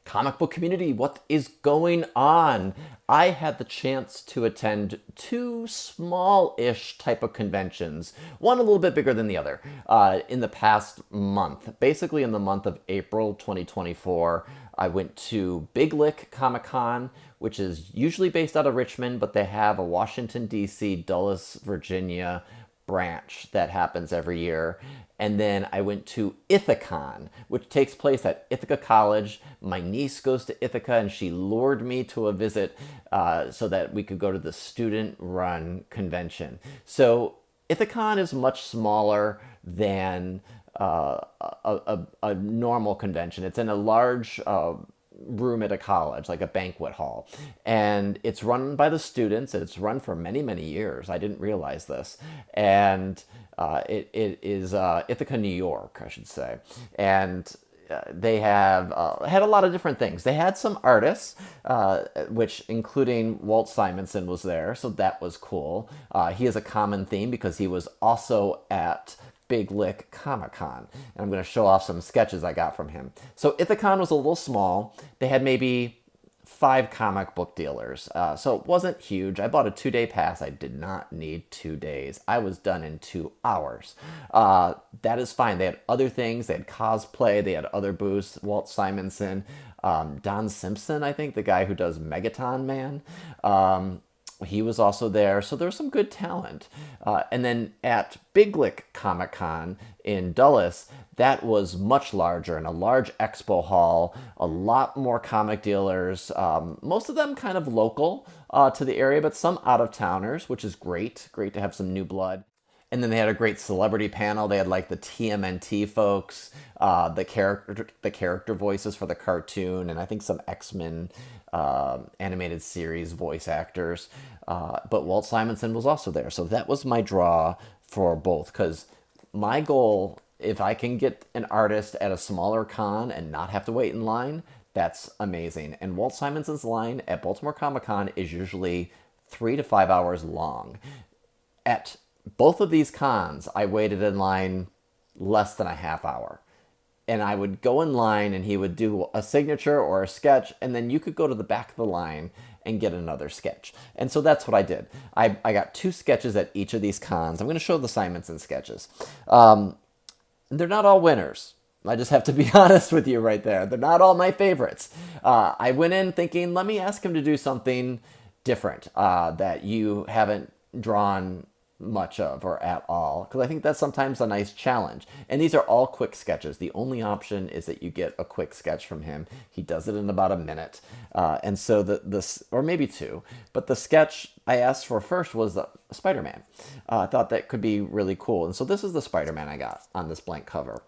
Comic book community, what is going on? I had the chance to attend two small-ish type of conventions, one a little bit bigger than the other, in the past month. Basically, in the month of April 2024, I went to Big Lick Comic Con, which is usually based out of Richmond, but they have a Washington, D.C., Dulles, Virginia branch that happens every year. And then I went to Ithacon, which takes place at Ithaca College. My niece goes to Ithaca, and she lured me to a visit so that we could go to the student-run convention. So Ithacon is much smaller than a normal convention. It's in a large room at a college, like a banquet hall. And it's run by the students, and it's run for many, many years. I didn't realize this. And it is Ithaca, New York, I should say. And they have had a lot of different things. They had some artists, which including Walt Simonson was there, so that was cool. He has a common theme because he was also at Big Lick Comic Con. And I'm going to show off some sketches I got from him. So Ithacon was a little small. They had maybe 5 comic book dealers. So it wasn't huge. I bought a 2-day pass. I did not need 2 days. I was done in 2 hours. That is fine. They had other things. They had cosplay. They had other booths. Walt Simonson, Don Simpson, I think, the guy who does Megaton Man. He was also there, so there was some good talent. And then at Big Lick Comic Con in Dulles, that was much larger in a large expo hall, a lot more comic dealers, most of them kind of local to the area, but some out-of-towners, which is great. Great to have some new blood. And then they had a great celebrity panel. They had like the TMNT folks, the character voices for the cartoon, and I think some X-Men animated series voice actors. But Walt Simonson was also there, so that was my draw for both. Because my goal, if I can get an artist at a smaller con and not have to wait in line, that's amazing. And Walt Simonson's line at Baltimore Comic Con is usually 3 to 5 hours long. At both of these cons, I waited in line less than a half hour. And I would go in line and he would do a signature or a sketch, and then you could go to the back of the line and get another sketch. And so that's what I did. I got 2 sketches at each of these cons. I'm going to show the Simonson sketches. They're not all winners. I just have to be honest with you right there. They're not all my favorites. I went in thinking, let me ask him to do something different that you haven't drawn much of or at all, because I think that's sometimes a nice challenge. And these are all quick sketches. The only option is that you get a quick sketch from him. He does it in about a minute, and so this, or maybe 2, but the sketch I asked for first was Spider-Man. I thought that could be really cool, and so this is the Spider-Man I got on this blank cover.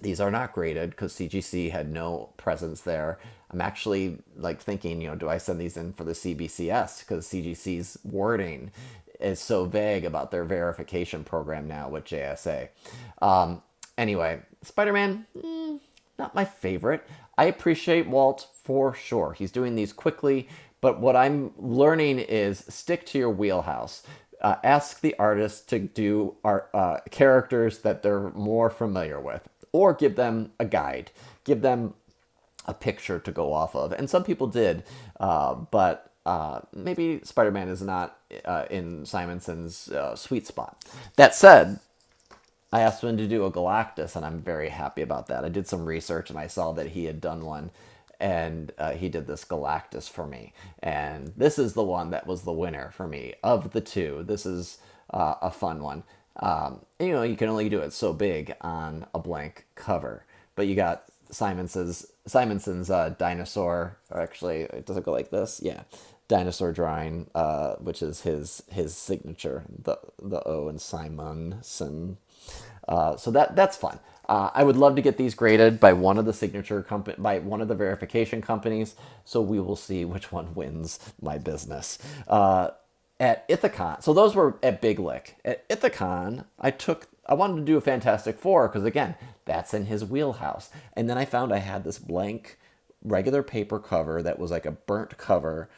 These are not graded because CGC had no presence there. I'm actually like thinking, do I send these in for the CBCS, because CGC's wording is so vague about their verification program now with JSA. Anyway, Spider-Man, not my favorite. I appreciate Walt for sure. He's doing these quickly, but what I'm learning is stick to your wheelhouse. Ask the artist to do characters that they're more familiar with, or give them a guide. Give them a picture to go off of. And some people did, but maybe Spider-Man is not in Simonson's sweet spot. That said, I asked him to do a Galactus, and I'm very happy about that. I did some research, and I saw that he had done one, and he did this Galactus for me. And this is the one that was the winner for me. Of the 2, this is a fun one. You can only do it so big on a blank cover. But you got Simonson's dinosaur, or actually, it doesn't go like this. Yeah. Dinosaur drawing, which is his signature, the O in Simonson. So that's fun. I would love to get these graded by one of the by one of the verification companies. So we will see which one wins my business. At Ithacon, so those were at Big Lick. At Ithacon, I wanted to do a Fantastic Four because again, that's in his wheelhouse. And then I found I had this blank regular paper cover that was like a burnt cover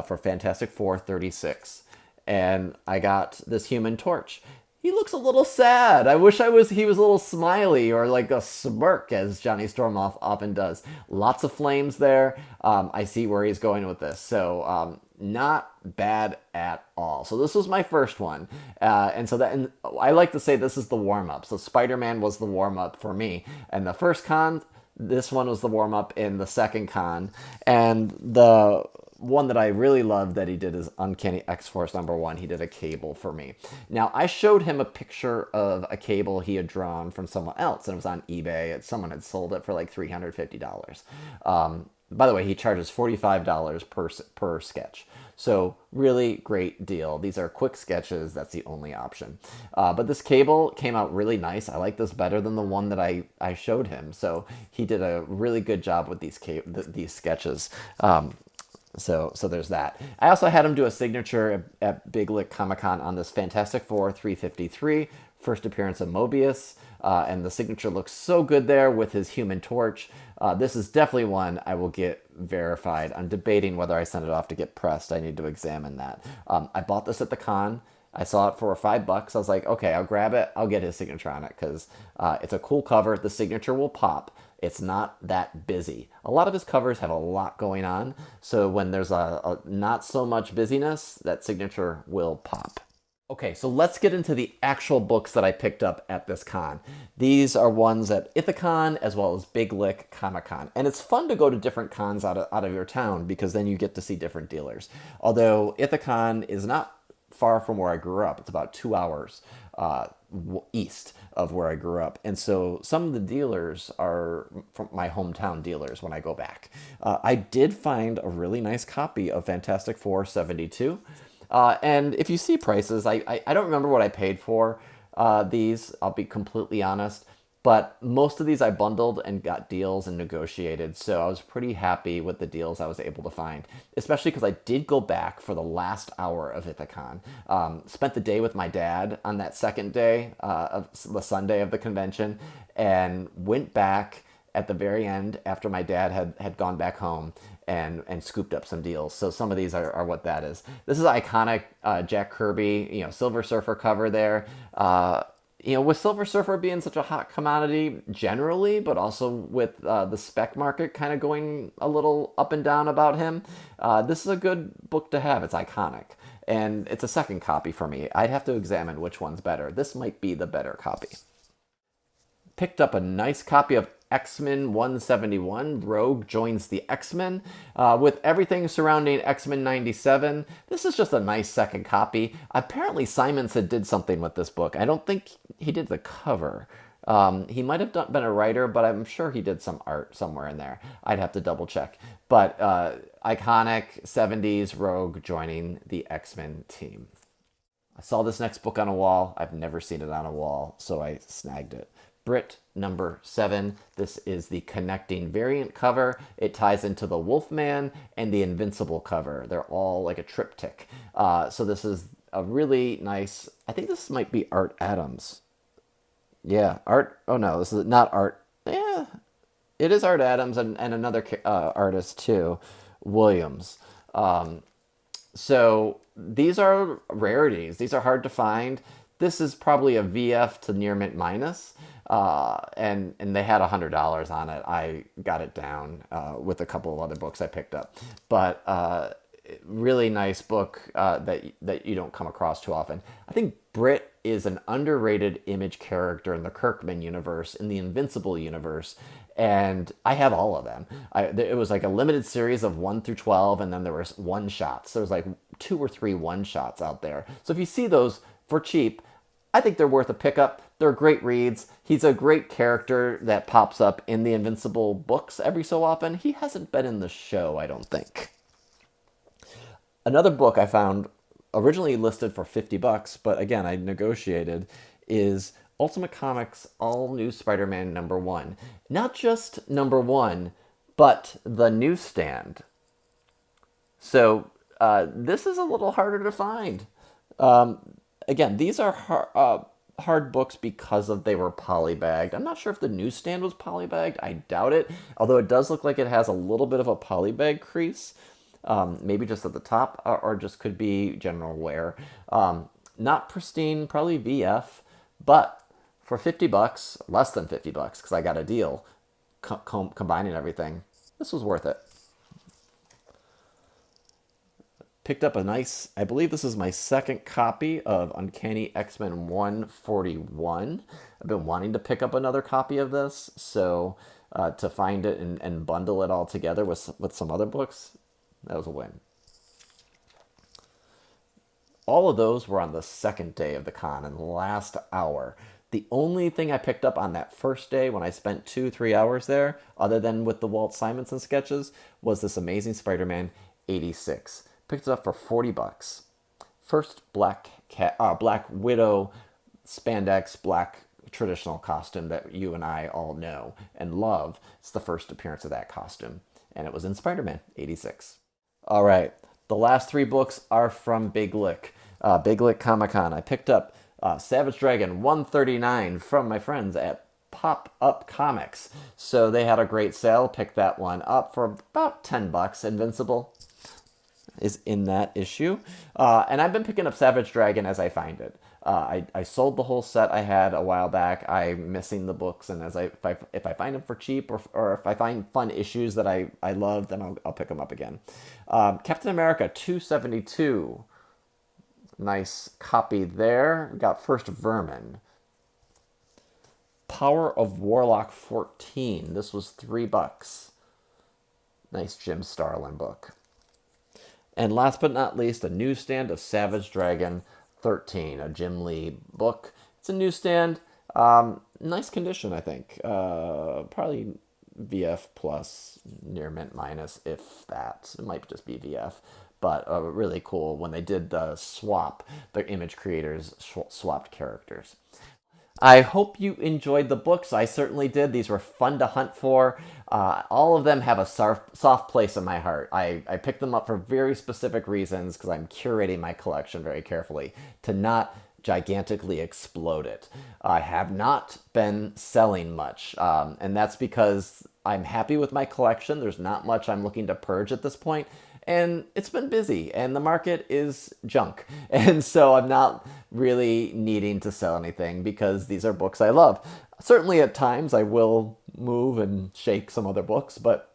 for Fantastic Four 36. And I got this Human Torch. He looks a little sad. I wish he was a little smiley or like a smirk as Johnny Stormoff often does. Lots of flames there. I see where he's going with this. So not bad at all. So this was my first one. And I like to say this is the warm-up. So Spider-Man was the warm-up for me. And the first con, this one was the warm-up in the second con. And the one that I really loved that he did is Uncanny X-Force #1. He did a cable for me. Now, I showed him a picture of a cable he had drawn from someone else, and it was on eBay. Someone had sold it for like $350. By the way, he charges $45 per sketch. So really great deal. These are quick sketches. That's the only option. But this cable came out really nice. I like this better than the one that I showed him. So he did a really good job with these sketches. So there's that. I also had him do a signature at Big Lick Comic-Con on this Fantastic Four 353, first appearance of Mobius, and the signature looks so good there with his Human Torch. This is definitely one I will get verified. I'm debating whether I send it off to get pressed. I need to examine that. I bought this at the con. I saw it for $5. I was like, okay, I'll grab it. I'll get his signature on it because it's a cool cover. The signature will pop. It's not that busy. A lot of his covers have a lot going on. So when there's a not so much busyness, that signature will pop. Okay, so let's get into the actual books that I picked up at this con. These are ones at Ithacon as well as Big Lick Comic-Con. And it's fun to go to different cons out of your town because then you get to see different dealers. Although Ithacon is not far from where I grew up. It's about 2 hours east of where I grew up. And so some of the dealers are from my hometown dealers when I go back. I did find a really nice copy of Fantastic Four 72. And if you see prices, I don't remember what I paid for these, I'll be completely honest. But most of these I bundled and got deals and negotiated, so I was pretty happy with the deals I was able to find, especially because I did go back for the last hour of Ithacon. Spent the day with my dad on that second day, of the Sunday of the convention, and went back at the very end after my dad had gone back home and scooped up some deals. So some of these are what that is. This is iconic Jack Kirby, Silver Surfer cover there. With Silver Surfer being such a hot commodity generally, but also with the spec market kind of going a little up and down about him, this is a good book to have. It's iconic. And it's a second copy for me. I'd have to examine which one's better. This might be the better copy. Picked up a nice copy of X-Men 171, Rogue Joins the X-Men, with everything surrounding X-Men 97. This is just a nice second copy. Apparently Simonson did something with this book. I don't think he did the cover. He might have been a writer, but I'm sure he did some art somewhere in there. I'd have to double check. But iconic 70s Rogue joining the X-Men team. I saw this next book on a wall. I've never seen it on a wall, so I snagged it. Brit #7. This is the connecting variant cover. It ties into the Wolfman and the Invincible cover. They're all like a triptych. So this is a really nice, I think this might be Art Adams. Yeah, Art, oh no, this is not Art. Yeah, it is Art Adams and another artist too, Williams. So these are rarities. These are hard to find. This is probably a VF to near mint minus. And they had $100 on it. I got it down with a couple of other books I picked up. But really nice book that you don't come across too often. I think Brit is an underrated Image character in the Kirkman universe, in the Invincible universe. And I have all of them. It was like a limited series of 1 through 12, and then there was one-shots. There was like 2 or 3 one-shots out there. So if you see those for cheap, I think they're worth a pickup. They're great reads. He's a great character that pops up in the Invincible books every so often. He hasn't been in the show, I don't think. Another book I found originally listed for $50, but again, I negotiated, is Ultimate Comics All New Spider-Man #1. Not just #1, but the newsstand. So this is a little harder to find. Again, these are hard books because they were polybagged. I'm not sure if the newsstand was polybagged. I doubt it. Although it does look like it has a little bit of a polybag crease. Maybe just at the top, or just could be general wear. Not pristine, probably VF, but for $50, less than $50, because I got a deal, combining everything, this was worth it. Picked up a nice, I believe this is my second copy of Uncanny X-Men 141. I've been wanting to pick up another copy of this, so to find it and bundle it all together with some other books, that was a win. All of those were on the second day of the con in the last hour. The only thing I picked up on that first day when I spent 2-3 hours there, other than with the Walt Simonson sketches, was this Amazing Spider-Man 86. Picked it up for $40. First Black Widow spandex black traditional costume that you and I all know and love. It's the first appearance of that costume, and it was in Spider-Man 86. All right, the last 3 books are from Big Lick. Big Lick Comic-Con. I picked up Savage Dragon 139 from my friends at Pop Up Comics. So they had a great sale. Picked that one up for about $10. Invincible is in that issue. And I've been picking up Savage Dragon as I find it. I sold the whole set I had a while back. I'm missing the books, and if I find them for cheap or if I find fun issues that I love, then I'll pick them up again. Captain America 272. Nice copy there. We got First Vermin. Power of Warlock 14. This was $3. Nice Jim Starlin book. And last but not least, a newsstand of Savage Dragon 13, a Jim Lee book. It's a newsstand. Nice condition, I think. Probably VF plus, near mint minus, if that. It might just be VF. But really cool when they did the swap. The image creators swapped characters. I hope you enjoyed the books. I certainly did. These were fun to hunt for. All of them have a soft place in my heart. I picked them up for very specific reasons because I'm curating my collection very carefully to not gigantically explode it. I have not been selling much, and that's because I'm happy with my collection. There's not much I'm looking to purge at this point. And it's been busy, and the market is junk. And so I'm not really needing to sell anything because these are books I love. Certainly at times I will move and shake some other books, but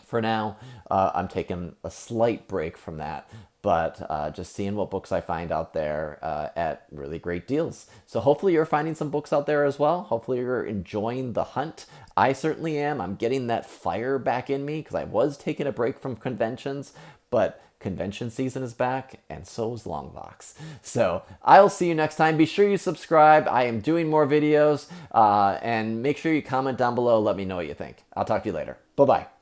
for now I'm taking a slight break from that. But just seeing what books I find out there at really great deals. So hopefully you're finding some books out there as well. Hopefully you're enjoying the hunt. I certainly am. I'm getting that fire back in me because I was taking a break from conventions, but convention season is back, and so is Longbox. So I'll see you next time. Be sure you subscribe. I am doing more videos, and make sure you comment down below. Let me know what you think. I'll talk to you later. Bye-bye.